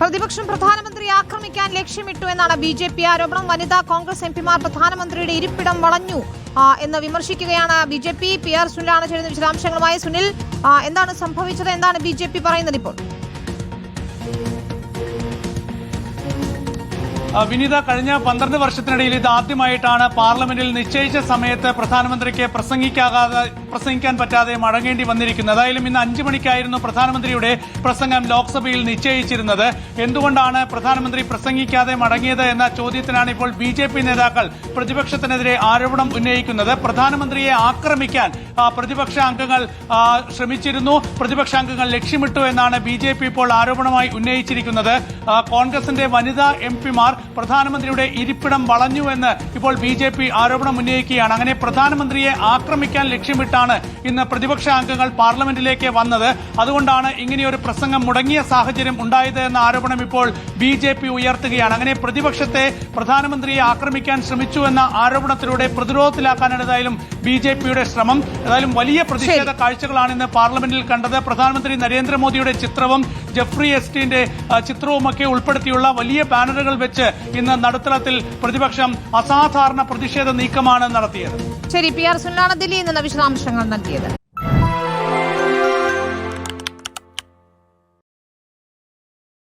പ്രതിപക്ഷം പ്രധാനമന്ത്രിയെ ആക്രമിക്കാൻ ലക്ഷ്യമിട്ടു എന്നാണ് ബി.ജെ.പി ആരോപണം. വനിതാ കോൺഗ്രസ് എംപിമാർ പ്രധാനമന്ത്രിയുടെ ഇരിപ്പിടം വളഞ്ഞു എന്ന് വിമർശിക്കുകയാണ് ബി.ജെ.പി. പി.ആർ. സുനിലാണ് ചേരുന്ന വിശദാംശങ്ങളുമായി. സുനിൽ, എന്താണ് സംഭവിച്ചത്? എന്താണ് ബി.ജെ.പി പറയുന്നത് ഇപ്പോൾ? വിനീത, കഴിഞ്ഞ 12 വർഷത്തിനിടയിൽ ഇത് ആദ്യമായിട്ടാണ് പാർലമെന്റിൽ നിശ്ചയിച്ച സമയത്ത് പ്രധാനമന്ത്രിക്ക് പ്രസംഗിക്കാൻ പറ്റാതെ മടങ്ങേണ്ടി വന്നിരിക്കുന്നത്. ഏതായാലും ഇന്ന് 5 മണിക്കായിരുന്നു പ്രധാനമന്ത്രിയുടെ പ്രസംഗം ലോക്സഭയിൽ നിശ്ചയിച്ചിരുന്നത്. എന്തുകൊണ്ടാണ് പ്രധാനമന്ത്രി പ്രസംഗിക്കാതെ മടങ്ങിയത് എന്ന ചോദ്യത്തിനാണ് ഇപ്പോൾ ബി.ജെ.പി. നേതാക്കൾ പ്രതിപക്ഷത്തിനെതിരെ ആരോപണം ഉന്നയിക്കുന്നത്. പ്രധാനമന്ത്രിയെ ആക്രമിക്കാൻ പ്രതിപക്ഷ അംഗങ്ങൾ ശ്രമിച്ചിരുന്നു, പ്രതിപക്ഷ അംഗങ്ങൾ ലക്ഷ്യമിട്ടു എന്നാണ് ബി.ജെ.പി. ഇപ്പോൾ ആരോപണമായി ഉന്നയിച്ചിരിക്കുന്നത്. കോൺഗ്രസിന്റെ വനിതാ എംപിമാർ പ്രധാനമന്ത്രിയുടെ ഇരിപ്പിടം വളഞ്ഞുവെന്ന് ഇപ്പോൾ ബി.ജെ.പി. ആരോപണം ഉന്നയിക്കുകയാണ്. അങ്ങനെ പ്രധാനമന്ത്രിയെ ആക്രമിക്കാൻ ലക്ഷ്യമിട്ടാണ് ഇന്ന് പ്രതിപക്ഷ അംഗങ്ങൾ പാർലമെന്റിലേക്ക് വന്നത്. അതുകൊണ്ടാണ് ഇങ്ങനെയൊരു പ്രസംഗം മുടങ്ങിയ സാഹചര്യം ഉണ്ടായത് എന്ന ആരോപണം ഇപ്പോൾ ബി.ജെ.പി. ഉയർത്തുകയാണ്. അങ്ങനെ പ്രതിപക്ഷത്തെ പ്രധാനമന്ത്രിയെ ആക്രമിക്കാൻ ശ്രമിച്ചുവെന്ന ആരോപണത്തിലൂടെ പ്രതിരോധത്തിലാക്കാനാണ് ഏതായാലും ബി.ജെ.പിയുടെ ശ്രമം. ഏതായാലും വലിയ പ്രതിഷേധ കാഴ്ചകളാണ് ഇന്ന് പാർലമെന്റിൽ കണ്ടത്. പ്രധാനമന്ത്രി നരേന്ദ്രമോദിയുടെ ചിത്രവും ജെഫ്രി എസ്റ്റിന്റെ ചിത്രവുമൊക്കെ ഉൾപ്പെടുത്തിയുള്ള വലിയ ബാനറുകൾ വെച്ച് ഇന്ന് നടുത്തളത്തിൽ പ്രതിപക്ഷം അസാധാരണ പ്രതിഷേധ നീക്കമാണ് നടത്തിയത്. ശരി, പി.ആർ. സുനിലാണ് ദില്ലിയിൽ നിന്ന് വിശദാംശങ്ങൾ നൽകിയത്.